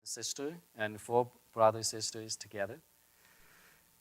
sister and 4 brothers sisters together.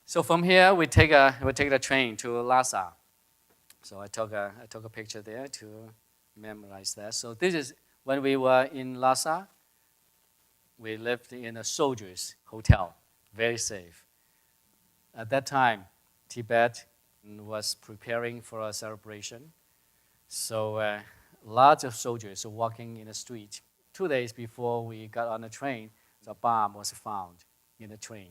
So from here we take the train to Lhasa. So I took a picture there to memorize that. So this is when we were in Lhasa. We lived in a soldiers' hotel, very safe. At that time, Tibet was preparing for a celebration. So lots of soldiers were walking in the street. 2 days before we got on the train, a bomb was found in the train.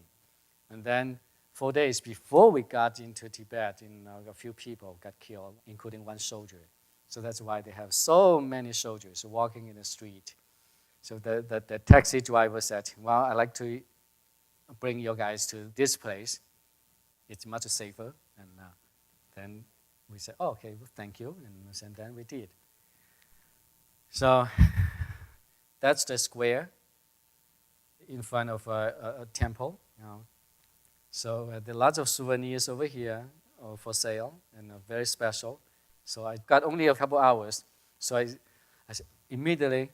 And then 4 days before we got into Tibet, a few people got killed, including 1 soldier. So that's why they have so many soldiers walking in the street. So the taxi driver said, well, I'd like to bring you guys to this place. It's much safer. And then we said, oh, okay, well, thank you. And then we did. So that's the square in front of a temple. So there are lots of souvenirs over here for sale and very special. So I got only a couple hours. So I immediately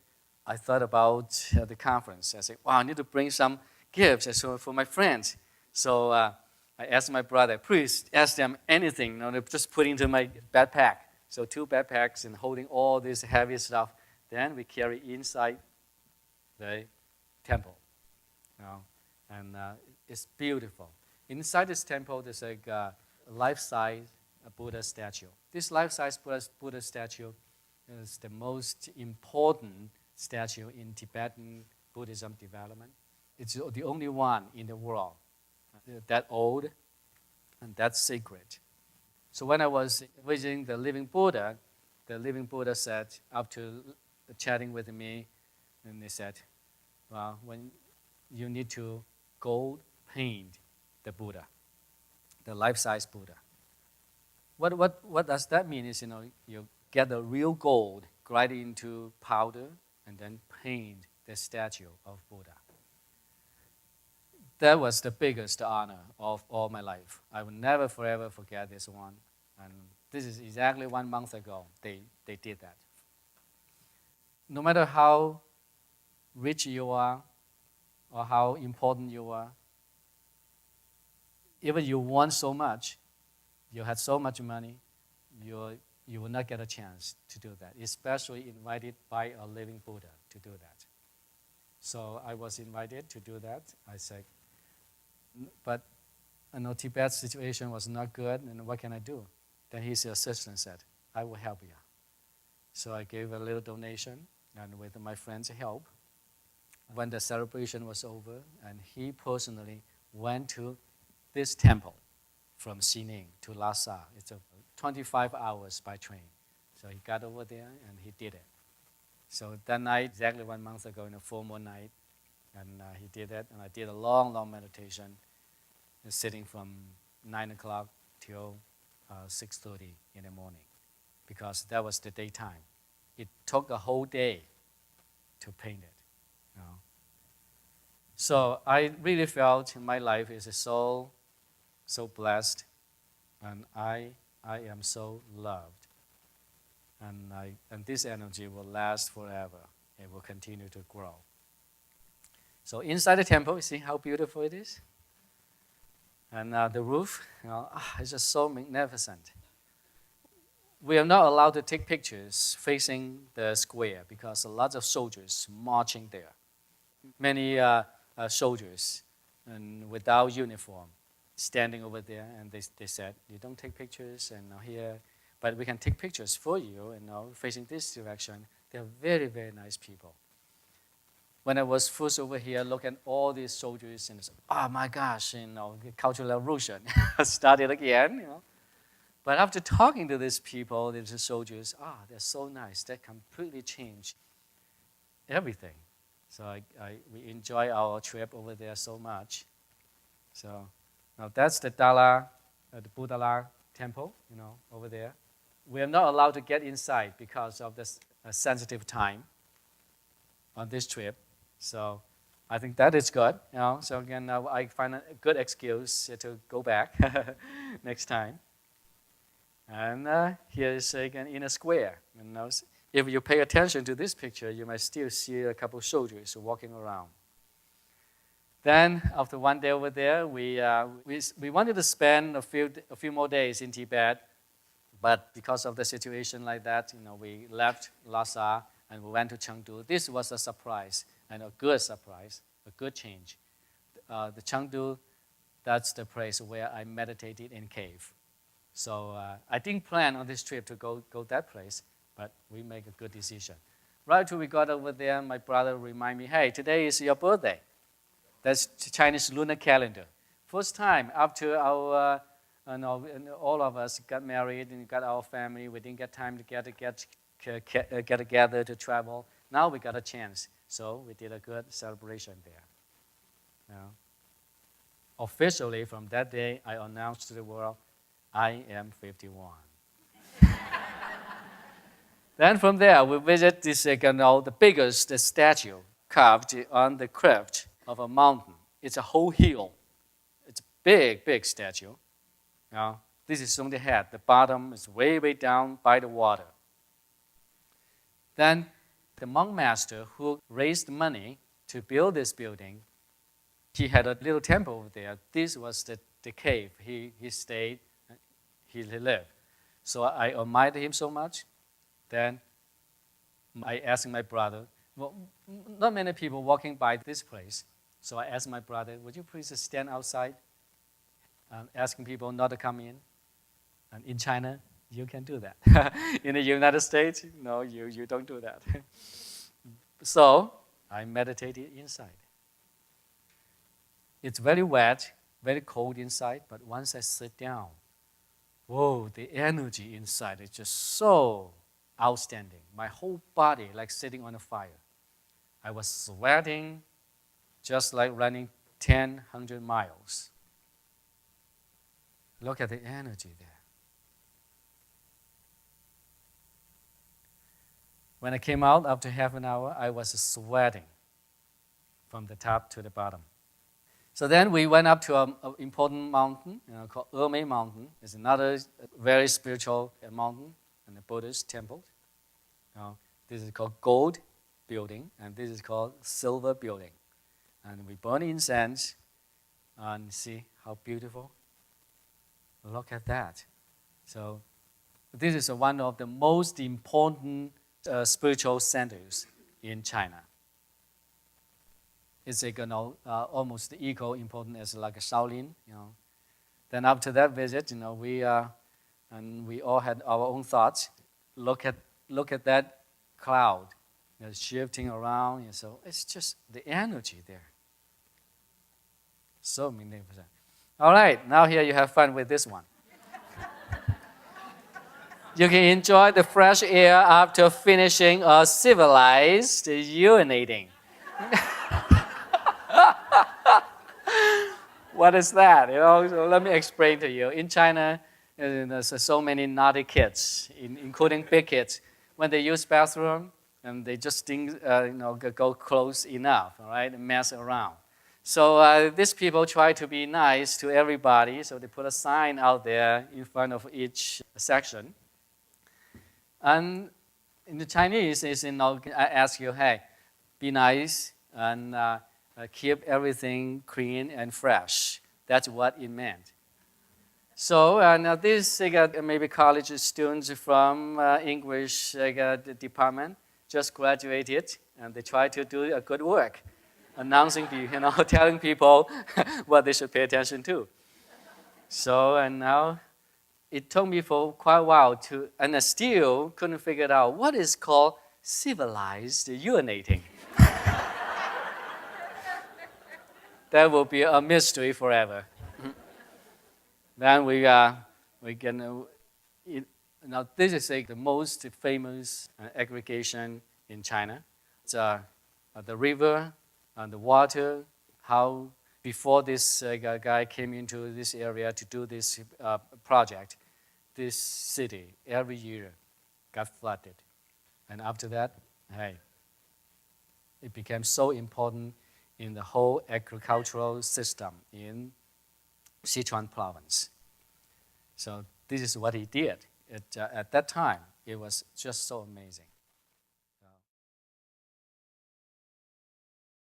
thought about the conference. I said, wow, I need to bring some gifts for my friends. So I asked my brother, please ask them anything. Just put into my backpack. So 2 backpacks and holding all this heavy stuff. Then we carry inside the temple. And it's beautiful. Inside this temple, there's a life-size Buddha statue. This life-size Buddha statue is the most important statue in Tibetan Buddhism development. It's the only one in the world that old and that sacred. So when I was visiting the living Buddha said, after chatting with me, and they said, well, when you need to gold paint the Buddha, the life-size Buddha. What does that mean is, you get the real gold, grind it into powder, and then paint the statue of Buddha. That was the biggest honor of all my life. I will never forever forget this one. And this is exactly 1 month ago they did that. No matter how rich you are or how important you are, even you want so much, you had so much money, you will not get a chance to do that, especially invited by a living Buddha to do that. So I was invited to do that. I said, but I know Tibet's situation was not good, and what can I do? Then his assistant said, I will help you. So I gave a little donation, and with my friend's help, when the celebration was over, and he personally went to this temple from Xining to Lhasa. It's 25 hours by train. So he got over there and he did it. So that night, exactly 1 month ago, in a formal night, and he did it, and I did a long, long meditation, sitting from 9 o'clock till 6:30 in the morning, because that was the daytime. It took a whole day to paint it. So I really felt my life is so blessed, and I am so loved. And this energy will last forever. It will continue to grow. So inside the temple, you see how beautiful it is? And the roof, it's just so magnificent. We are not allowed to take pictures facing the square because a lot of soldiers marching there. Many soldiers and without uniform standing over there, and they said, you don't take pictures and here, but we can take pictures for you, facing this direction. They're very, very nice people. When I was first over here, look at all these soldiers, and I said, oh my gosh, cultural revolution started again, But after talking to these people, these soldiers, they're so nice. They completely changed everything. So we enjoy our trip over there so much. So now that's the Dala, the Budala temple, over there. We are not allowed to get inside because of this sensitive time on this trip. So I think that is good. So again, I find a good excuse to go back next time. And here is again in a square. If you pay attention to this picture, you might still see a couple soldiers walking around. Then after one day over there, we wanted to spend a few more days in Tibet, but because of the situation like that, we left Lhasa and we went to Chengdu. This was a surprise, and a good surprise, a good change. The Chengdu, that's the place where I meditated in cave. So I didn't plan on this trip to go that place, but we make a good decision. Right after we got over there, my brother reminded me, hey, today is your birthday. That's Chinese lunar calendar. First time after our, all of us got married and got our family, we didn't get time to get together to travel. Now we got a chance, so we did a good celebration there. Officially, from that day, I announced to the world, I am 51. Then from there, we visit this, the biggest statue carved on the crypt of a mountain. It's a whole hill. It's a big, big statue. This is on the head. The bottom is way, way down by the water. Then the monk master who raised money to build this building, he had a little temple over there. This was the cave he stayed, he lived. So I admired him so much. Then I asked my brother, well, not many people walking by this place. So I asked my brother, would you please stand outside, asking people not to come in? And in China, you can do that. In the United States, no, you don't do that. So I meditated inside. It's very wet, very cold inside, but once I sit down, whoa, the energy inside is just so outstanding. My whole body like sitting on a fire. I was sweating just like running 100 miles. Look at the energy there. When I came out after half an hour, I was sweating from the top to the bottom. So then we went up to an important mountain called Emei Mountain. It's another very spiritual mountain and a Buddhist temple. This is called Gold Building, and this is called Silver Building. And we burn incense, and see how beautiful. Look at that. So this is one of the most important spiritual centers in China. It's almost equal important as like a Shaolin. Then after that visit, we all had our own thoughts. Look at that cloud, shifting around. So it's just the energy there. So magnificent. All right, now here you have fun with this one. You can enjoy the fresh air after finishing a civilized urinating. What is that? So let me explain to you. In China, there's so many naughty kids, including big kids. When they use bathroom, and they just think, go close enough, all right, and mess around. So these people try to be nice to everybody, so they put a sign out there in front of each section. And in the Chinese, I ask you, hey, be nice and keep everything clean and fresh. That's what it meant. So now this maybe college students from English department just graduated, and they try to do a good work, announcing, telling people what they should pay attention to. So and now it took me for quite a while and I still couldn't figure out what is called civilized urinating. That will be a mystery forever. Then now this is the most famous aggregation in China. It's the river and the water, how before this guy came into this area to do this project, this city every year got flooded. And after that, it became so important in the whole agricultural system in Sichuan province. So this is what he did. At that time, it was just so amazing.